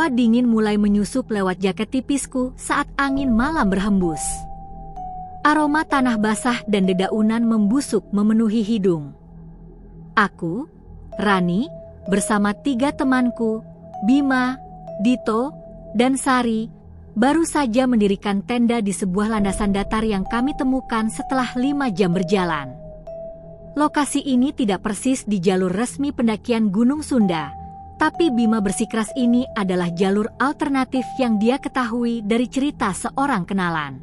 Hawa dingin mulai menyusup lewat jaket tipisku saat angin malam berhembus. Aroma tanah basah dan dedaunan membusuk memenuhi hidung. Aku, Rani, bersama 3 temanku, Bima, Dito, dan Sari, baru saja mendirikan tenda di sebuah landasan datar yang kami temukan setelah 5 jam berjalan. Lokasi ini tidak persis di jalur resmi pendakian Gunung Sunda, tapi Bima bersikeras ini adalah jalur alternatif yang dia ketahui dari cerita seorang kenalan.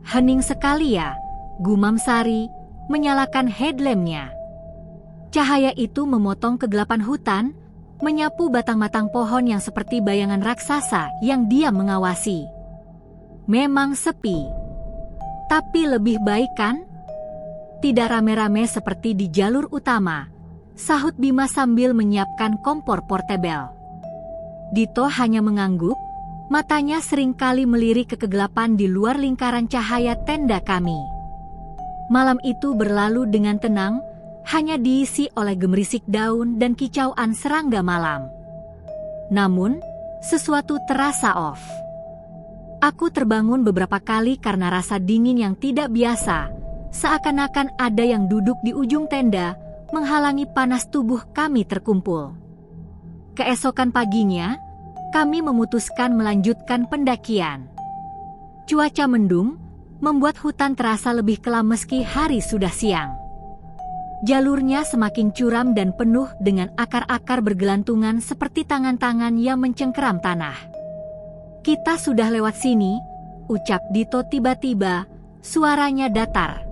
Hening sekali ya, gumam Sari, menyalakan headlampnya. Cahaya itu memotong kegelapan hutan, menyapu batang-batang pohon yang seperti bayangan raksasa yang diam mengawasi. Memang sepi, tapi lebih baik kan? Tidak rame-rame seperti di jalur utama, sahut Bima sambil menyiapkan kompor portable. Dito hanya mengangguk, matanya seringkali melirik ke kegelapan di luar lingkaran cahaya tenda kami. Malam itu berlalu dengan tenang, hanya diisi oleh gemerisik daun dan kicauan serangga malam. Namun, sesuatu terasa off. Aku terbangun beberapa kali karena rasa dingin yang tidak biasa, seakan-akan ada yang duduk di ujung tenda, menghalangi panas tubuh kami terkumpul. Keesokan paginya, kami memutuskan melanjutkan pendakian. Cuaca mendung, membuat hutan terasa lebih kelam meski hari sudah siang. Jalurnya semakin curam dan penuh dengan akar-akar bergelantungan seperti tangan-tangan yang mencengkeram tanah. Kita sudah lewat sini, ucap Dito tiba-tiba, suaranya datar.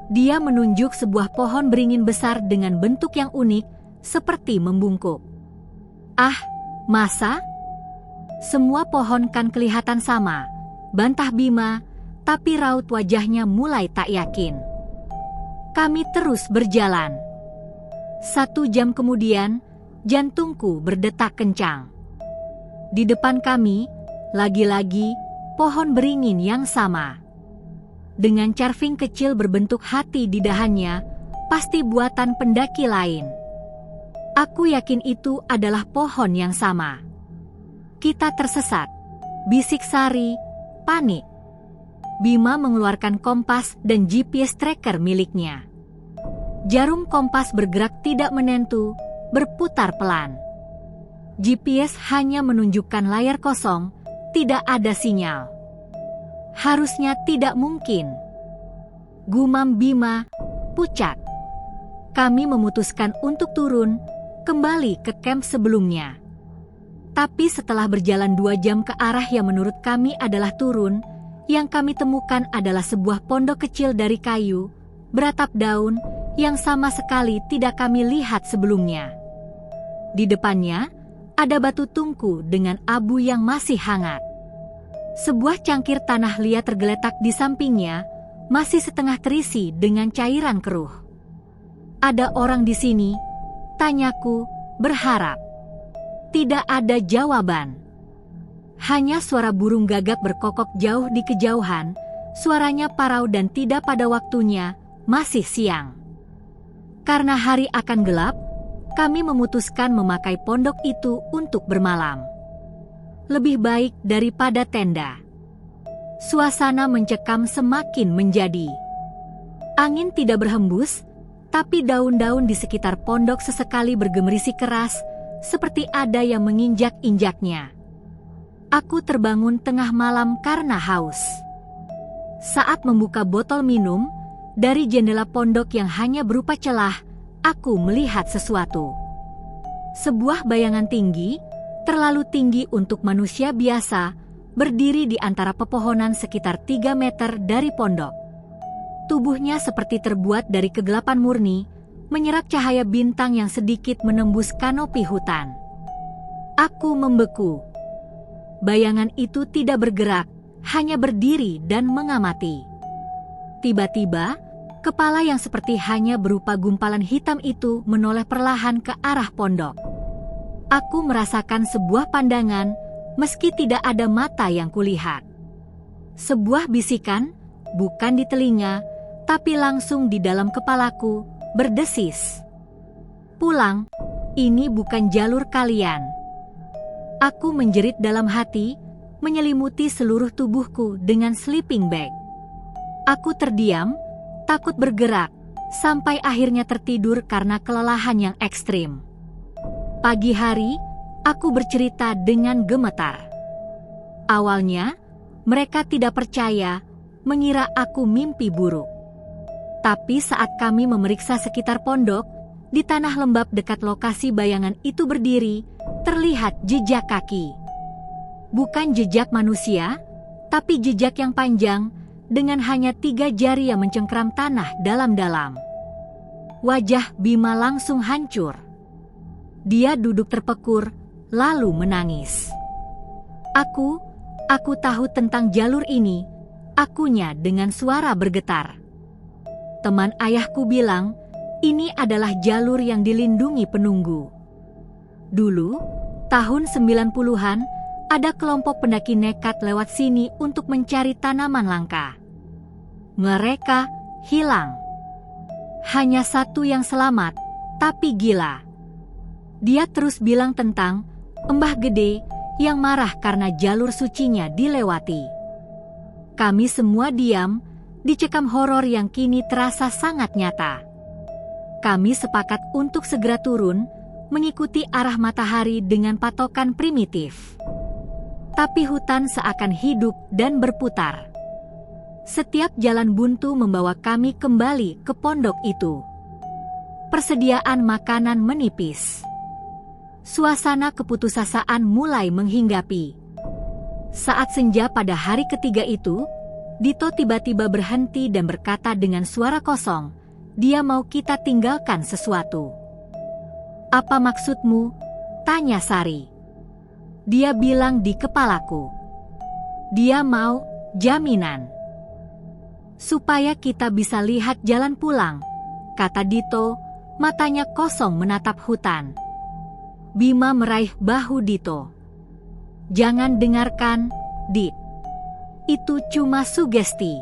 Dia menunjuk sebuah pohon beringin besar dengan bentuk yang unik, seperti membungkuk. Ah, masa? Semua pohon kan kelihatan sama, bantah Bima, tapi raut wajahnya mulai tak yakin. Kami terus berjalan. 1 jam kemudian, jantungku berdetak kencang. Di depan kami, lagi-lagi, pohon beringin yang sama. Dengan carving kecil berbentuk hati di dahannya, pasti buatan pendaki lain. Aku yakin itu adalah pohon yang sama. Kita tersesat, bisik Sari, panik. Bima mengeluarkan kompas dan GPS tracker miliknya. Jarum kompas bergerak tidak menentu, berputar pelan. GPS hanya menunjukkan layar kosong, tidak ada sinyal. Harusnya tidak mungkin. Gumam Bima, pucat. Kami memutuskan untuk turun, kembali ke camp sebelumnya. Tapi setelah berjalan 2 jam ke arah yang menurut kami adalah turun, yang kami temukan adalah sebuah pondok kecil dari kayu, beratap daun, yang sama sekali tidak kami lihat sebelumnya. Di depannya, ada batu tungku dengan abu yang masih hangat. Sebuah cangkir tanah liat tergeletak di sampingnya, masih setengah terisi dengan cairan keruh. Ada orang di sini? Tanyaku, berharap. Tidak ada jawaban. Hanya suara burung gagak berkokok jauh di kejauhan, suaranya parau dan tidak pada waktunya, masih siang. Karena hari akan gelap, kami memutuskan memakai pondok itu untuk bermalam. Lebih baik daripada tenda. Suasana mencekam semakin menjadi. Angin tidak berhembus, tapi daun-daun di sekitar pondok sesekali bergemerisi keras, seperti ada yang menginjak-injaknya. Aku terbangun tengah malam karena haus. Saat membuka botol minum, dari jendela pondok yang hanya berupa celah, aku melihat sesuatu. Sebuah bayangan tinggi, terlalu tinggi untuk manusia biasa, berdiri di antara pepohonan sekitar 3 meter dari pondok. Tubuhnya seperti terbuat dari kegelapan murni, menyerap cahaya bintang yang sedikit menembus kanopi hutan. Aku membeku. Bayangan itu tidak bergerak, hanya berdiri dan mengamati. Tiba-tiba, kepala yang seperti hanya berupa gumpalan hitam itu menoleh perlahan ke arah pondok. Aku merasakan sebuah pandangan, meski tidak ada mata yang kulihat. Sebuah bisikan, bukan di telinga, tapi langsung di dalam kepalaku, berdesis. Pulang, ini bukan jalur kalian. Aku menjerit dalam hati, menyelimuti seluruh tubuhku dengan sleeping bag. Aku terdiam, takut bergerak, sampai akhirnya tertidur karena kelelahan yang ekstrim. Pagi hari, aku bercerita dengan gemetar. Awalnya, mereka tidak percaya, mengira aku mimpi buruk. Tapi saat kami memeriksa sekitar pondok, di tanah lembab dekat lokasi bayangan itu berdiri, terlihat jejak kaki. Bukan jejak manusia, tapi jejak yang panjang, dengan hanya 3 jari yang mencengkeram tanah dalam-dalam. Wajah Bima langsung hancur. Dia duduk terpekur, lalu menangis. Aku tahu tentang jalur ini, akunya dengan suara bergetar. Teman ayahku bilang, ini adalah jalur yang dilindungi penunggu. Dulu, tahun 90-an, ada kelompok pendaki nekat lewat sini untuk mencari tanaman langka. Mereka hilang. Hanya satu yang selamat, tapi gila. Dia terus bilang tentang Mbah Gede yang marah karena jalur sucinya dilewati. Kami semua diam, dicekam horor yang kini terasa sangat nyata. Kami sepakat untuk segera turun, mengikuti arah matahari dengan patokan primitif. Tapi hutan seakan hidup dan berputar. Setiap jalan buntu membawa kami kembali ke pondok itu. Persediaan makanan menipis. Suasana keputusasaan mulai menghinggapi. Saat senja pada hari ketiga itu, Dito tiba-tiba berhenti dan berkata dengan suara kosong, dia mau kita tinggalkan sesuatu. Apa maksudmu? Tanya Sari. Dia bilang di kepalaku. Dia mau jaminan. Supaya kita bisa lihat jalan pulang, kata Dito, matanya kosong menatap hutan. Bima meraih bahu Dito. Jangan dengarkan, Dit. Itu cuma sugesti.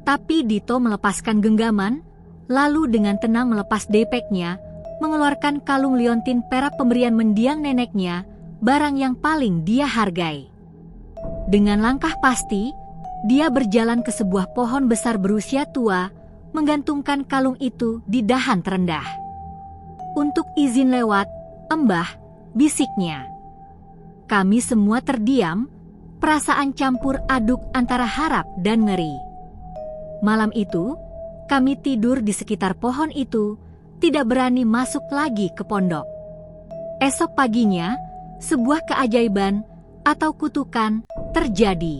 Tapi Dito melepaskan genggaman, lalu dengan tenang melepas depeknya, mengeluarkan kalung liontin perak pemberian mendiang neneknya, barang yang paling dia hargai. Dengan langkah pasti, dia berjalan ke sebuah pohon besar berusia tua, menggantungkan kalung itu di dahan terendah. Untuk izin lewat, Mbah, bisiknya. Kami semua terdiam, perasaan campur aduk antara harap dan ngeri. Malam itu, kami tidur di sekitar pohon itu, tidak berani masuk lagi ke pondok. Esok paginya, sebuah keajaiban atau kutukan terjadi.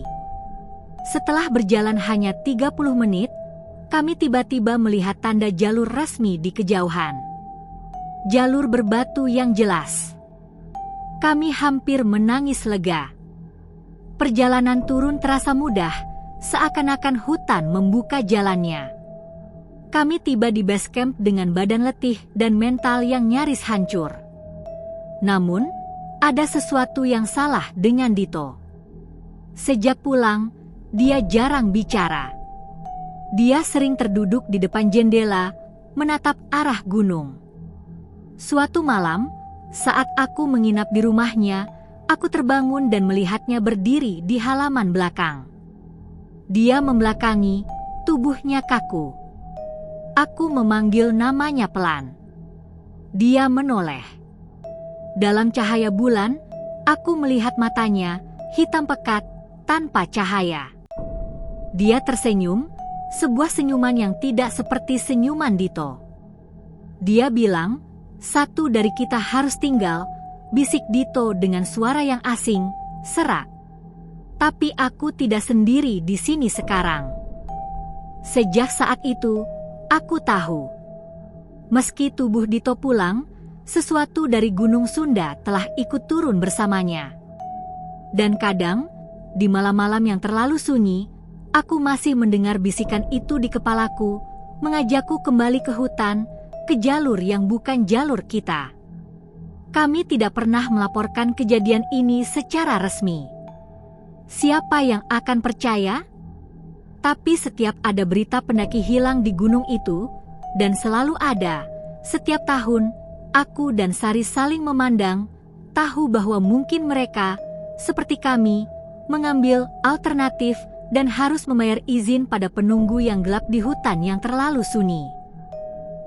Setelah berjalan hanya 30 menit, kami tiba-tiba melihat tanda jalur resmi di kejauhan. Jalur berbatu yang jelas. Kami hampir menangis lega. Perjalanan turun terasa mudah, seakan-akan hutan membuka jalannya. Kami tiba di base camp dengan badan letih dan mental yang nyaris hancur. Namun, ada sesuatu yang salah dengan Dito. Sejak pulang, dia jarang bicara. Dia sering terduduk di depan jendela, menatap arah gunung. Suatu malam, saat aku menginap di rumahnya, aku terbangun dan melihatnya berdiri di halaman belakang. Dia membelakangi, tubuhnya kaku. Aku memanggil namanya pelan. Dia menoleh. Dalam cahaya bulan, aku melihat matanya, hitam pekat, tanpa cahaya. Dia tersenyum, sebuah senyuman yang tidak seperti senyuman Dito. Dia bilang, satu dari kita harus tinggal, bisik Dito dengan suara yang asing, serak. Tapi aku tidak sendiri di sini sekarang. Sejak saat itu, aku tahu. Meski tubuh Dito pulang, sesuatu dari Gunung Sunda telah ikut turun bersamanya. Dan kadang, di malam-malam yang terlalu sunyi, aku masih mendengar bisikan itu di kepalaku, mengajakku kembali ke hutan, ke jalur yang bukan jalur kita. Kami tidak pernah melaporkan kejadian ini secara resmi. Siapa yang akan percaya? Tapi setiap ada berita pendaki hilang di gunung itu, dan selalu ada, setiap tahun, aku dan Sari saling memandang, tahu bahwa mungkin mereka, seperti kami, mengambil alternatif dan harus membayar izin pada penunggu yang gelap di hutan yang terlalu sunyi.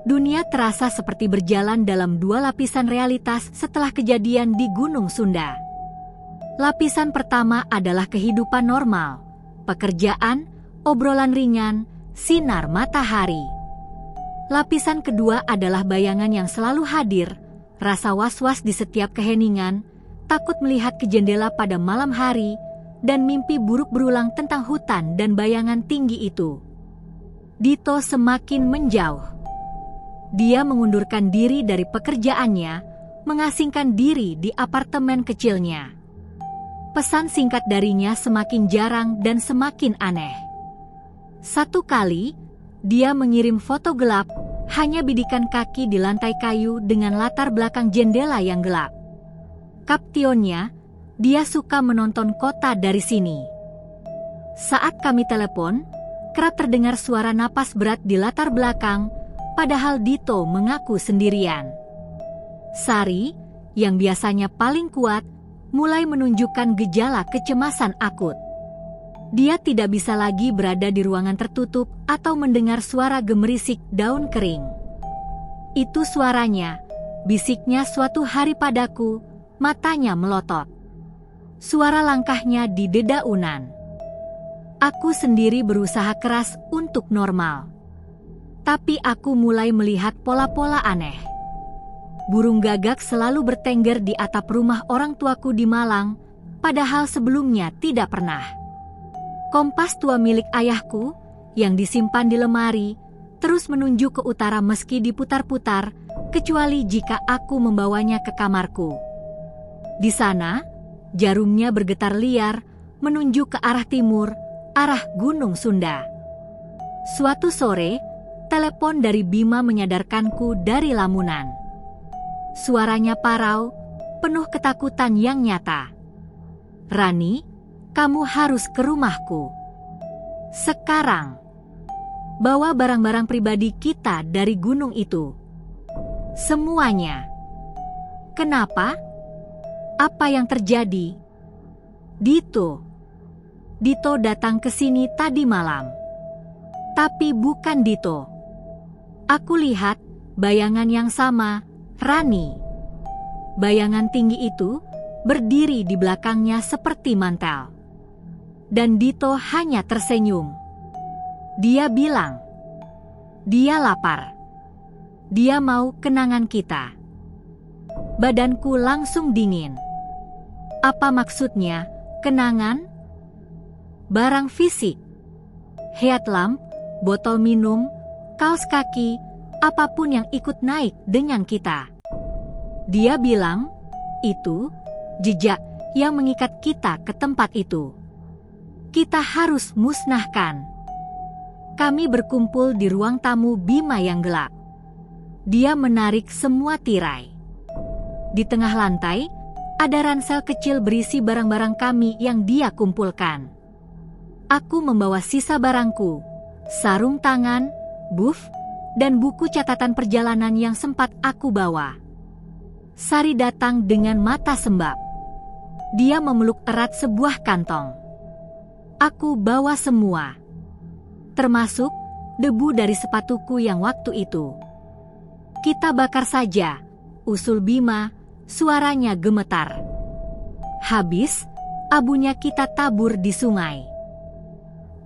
Dunia terasa seperti berjalan dalam dua lapisan realitas setelah kejadian di Gunung Sunda. Lapisan pertama adalah kehidupan normal, pekerjaan, obrolan ringan, sinar matahari. Lapisan kedua adalah bayangan yang selalu hadir, rasa was-was di setiap keheningan, takut melihat ke jendela pada malam hari, dan mimpi buruk berulang tentang hutan dan bayangan tinggi itu. Dito semakin menjauh. Dia mengundurkan diri dari pekerjaannya, mengasingkan diri di apartemen kecilnya. Pesan singkat darinya semakin jarang dan semakin aneh. Satu kali, dia mengirim foto gelap, hanya bidikan kaki di lantai kayu dengan latar belakang jendela yang gelap. Kaptionnya, dia suka menonton kota dari sini. Saat kami telepon, kerap terdengar suara napas berat di latar belakang, padahal Dito mengaku sendirian. Sari, yang biasanya paling kuat, mulai menunjukkan gejala kecemasan akut. Dia tidak bisa lagi berada di ruangan tertutup atau mendengar suara gemerisik daun kering. Itu suaranya, bisiknya suatu hari padaku, matanya melotot. Suara langkahnya di dedaunan. Aku sendiri berusaha keras untuk normal. Tapi aku mulai melihat pola-pola aneh. Burung gagak selalu bertengger di atap rumah orang tuaku di Malang, padahal sebelumnya tidak pernah. Kompas tua milik ayahku, yang disimpan di lemari, terus menunjuk ke utara meski diputar-putar, kecuali jika aku membawanya ke kamarku. Di sana, jarumnya bergetar liar, menunjuk ke arah timur, arah Gunung Sunda. Suatu sore, telepon dari Bima menyadarkanku dari lamunan. Suaranya parau, penuh ketakutan yang nyata. "Rani, kamu harus ke rumahku. Sekarang. Bawa barang-barang pribadi kita dari gunung itu. Semuanya." "Kenapa? Apa yang terjadi?" "Dito. Dito datang ke sini tadi malam." "Tapi bukan Dito. Aku lihat bayangan yang sama, Rani. Bayangan tinggi itu berdiri di belakangnya seperti mantel. Dan Dito hanya tersenyum. Dia bilang, dia lapar. Dia mau kenangan kita." Badanku langsung dingin. Apa maksudnya, kenangan? Barang fisik. Headlamp, botol minum, kaos kaki, apapun yang ikut naik dengan kita. Dia bilang, itu jejak yang mengikat kita ke tempat itu. Kita harus musnahkan. Kami berkumpul di ruang tamu Bima yang gelap. Dia menarik semua tirai. Di tengah lantai, ada ransel kecil berisi barang-barang kami yang dia kumpulkan. Aku membawa sisa barangku, sarung tangan, buff, dan buku catatan perjalanan yang sempat aku bawa. Sari datang dengan mata sembab. Dia memeluk erat sebuah kantong. Aku bawa semua, termasuk debu dari sepatuku yang waktu itu. "Kita bakar saja," usul Bima, suaranya gemetar. "Habis, abunya kita tabur di sungai."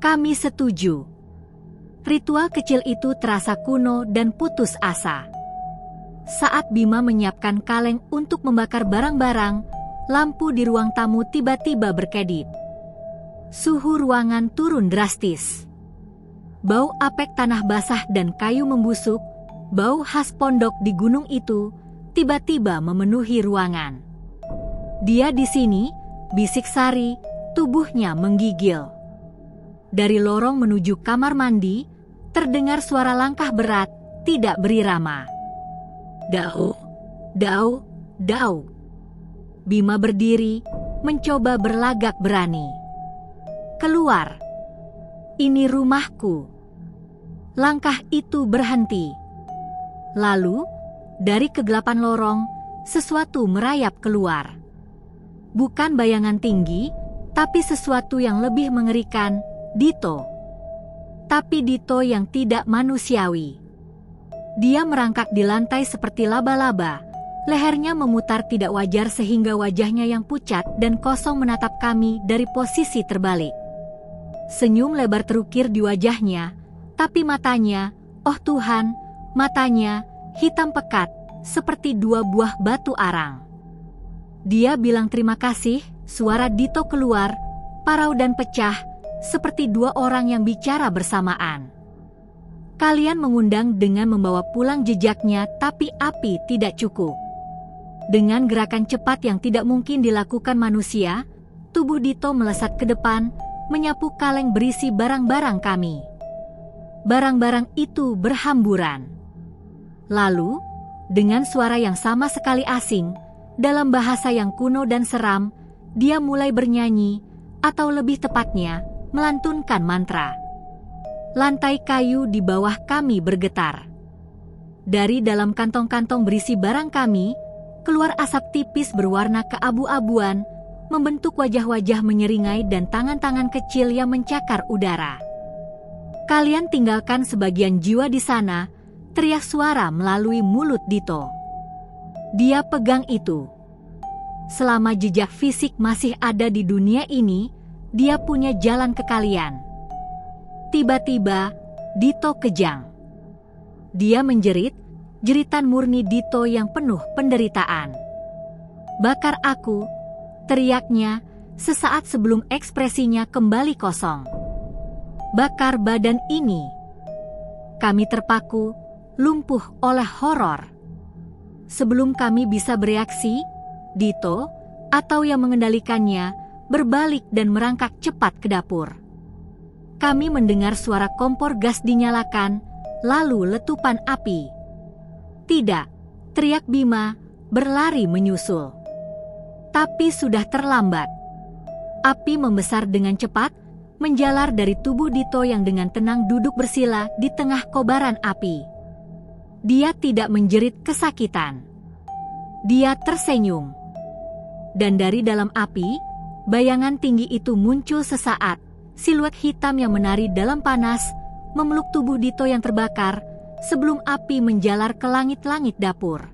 Kami setuju. Ritual kecil itu terasa kuno dan putus asa. Saat Bima menyiapkan kaleng untuk membakar barang-barang, lampu di ruang tamu tiba-tiba berkedip. Suhu ruangan turun drastis. Bau apek tanah basah dan kayu membusuk, bau khas pondok di gunung itu, tiba-tiba memenuhi ruangan. "Dia di sini," bisik Sari, tubuhnya menggigil. Dari lorong menuju kamar mandi, terdengar suara langkah berat, tidak berirama. "Dau, dau, dau." Bima berdiri, mencoba berlagak berani. "Keluar. Ini rumahku." Langkah itu berhenti. Lalu, dari kegelapan lorong, sesuatu merayap keluar. Bukan bayangan tinggi, tapi sesuatu yang lebih mengerikan, Dito. Tapi Dito yang tidak manusiawi. Dia merangkak di lantai seperti laba-laba, lehernya memutar tidak wajar sehingga wajahnya yang pucat dan kosong menatap kami dari posisi terbalik. Senyum lebar terukir di wajahnya, tapi matanya, oh Tuhan, matanya, hitam pekat, seperti dua buah batu arang. Dia bilang terima kasih, suara Dito keluar, parau dan pecah, seperti dua orang yang bicara bersamaan. Kalian mengundang dengan membawa pulang jejaknya, tapi api tidak cukup. Dengan gerakan cepat yang tidak mungkin dilakukan manusia, tubuh Dito melesat ke depan, menyapu kaleng berisi barang-barang kami. Barang-barang itu berhamburan. Lalu, dengan suara yang sama sekali asing, dalam bahasa yang kuno dan seram, dia mulai bernyanyi, atau lebih tepatnya, melantunkan mantra. Lantai kayu di bawah kami bergetar. Dari dalam kantong-kantong berisi barang kami, keluar asap tipis berwarna keabu-abuan, membentuk wajah-wajah menyeringai dan tangan-tangan kecil yang mencakar udara. Kalian tinggalkan sebagian jiwa di sana, teriak suara melalui mulut Dito. Dia pegang itu. Selama jejak fisik masih ada di dunia ini, dia punya jalan ke kalian. Tiba-tiba, Dito kejang. Dia menjerit, jeritan murni Dito yang penuh penderitaan. Bakar aku, teriaknya, sesaat sebelum ekspresinya kembali kosong. Bakar badan ini. Kami terpaku, lumpuh oleh horor. Sebelum kami bisa bereaksi, Dito, atau yang mengendalikannya, berbalik dan merangkak cepat ke dapur. Kami mendengar suara kompor gas dinyalakan, lalu letupan api. Tidak, teriak Bima, berlari menyusul. Tapi sudah terlambat. Api membesar dengan cepat, menjalar dari tubuh Dito yang dengan tenang duduk bersila di tengah kobaran api. Dia tidak menjerit kesakitan. Dia tersenyum. Dan dari dalam api, bayangan tinggi itu muncul sesaat, siluet hitam yang menari dalam panas, memeluk tubuh Dito yang terbakar, sebelum api menjalar ke langit-langit dapur.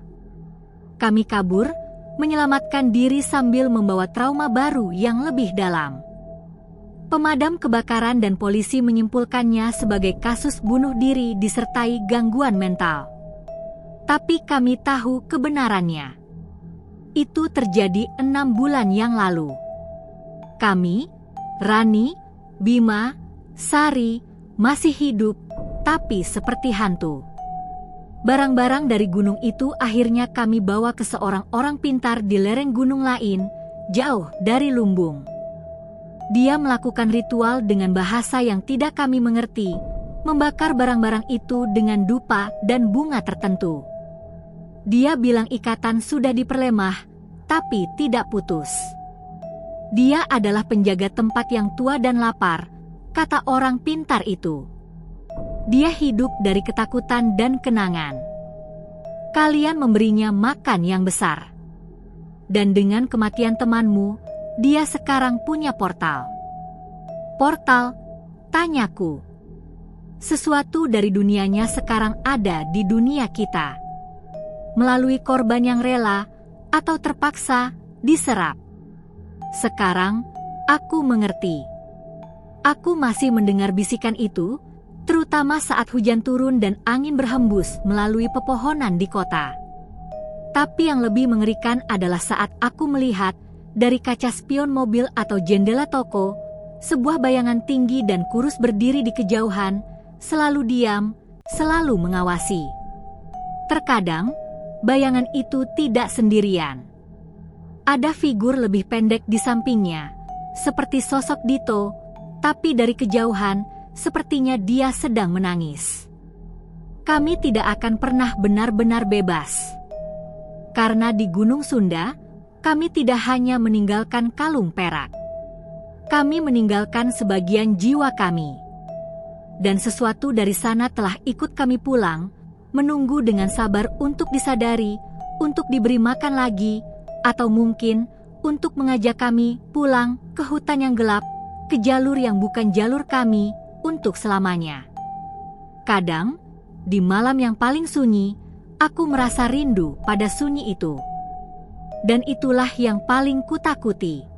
Kami kabur, menyelamatkan diri sambil membawa trauma baru yang lebih dalam. Pemadam kebakaran dan polisi menyimpulkannya sebagai kasus bunuh diri disertai gangguan mental. Tapi kami tahu kebenarannya. Itu terjadi 6 bulan yang lalu. Kami, Rani, Bima, Sari, masih hidup, tapi seperti hantu. Barang-barang dari gunung itu akhirnya kami bawa ke seorang orang pintar di lereng gunung lain, jauh dari lumbung. Dia melakukan ritual dengan bahasa yang tidak kami mengerti, membakar barang-barang itu dengan dupa dan bunga tertentu. Dia bilang ikatan sudah diperlemah, tapi tidak putus. Dia adalah penjaga tempat yang tua dan lapar, kata orang pintar itu. Dia hidup dari ketakutan dan kenangan. Kalian memberinya makan yang besar. Dan dengan kematian temanmu, dia sekarang punya portal. Portal? Tanyaku. Sesuatu dari dunianya sekarang ada di dunia kita. Melalui korban yang rela, atau terpaksa, diserap. Sekarang, aku mengerti. Aku masih mendengar bisikan itu, terutama saat hujan turun dan angin berhembus melalui pepohonan di kota. Tapi yang lebih mengerikan adalah saat aku melihat, dari kaca spion mobil atau jendela toko, sebuah bayangan tinggi dan kurus berdiri di kejauhan, selalu diam, selalu mengawasi. Terkadang, bayangan itu tidak sendirian. Ada figur lebih pendek di sampingnya, seperti sosok Dito, tapi dari kejauhan, sepertinya dia sedang menangis. Kami tidak akan pernah benar-benar bebas. Karena di Gunung Sunda, kami tidak hanya meninggalkan kalung perak. Kami meninggalkan sebagian jiwa kami. Dan sesuatu dari sana telah ikut kami pulang, menunggu dengan sabar untuk disadari, untuk diberi makan lagi, atau mungkin untuk mengajak kami pulang ke hutan yang gelap, ke jalur yang bukan jalur kami untuk selamanya. Kadang, di malam yang paling sunyi, aku merasa rindu pada sunyi itu. Dan itulah yang paling kutakuti.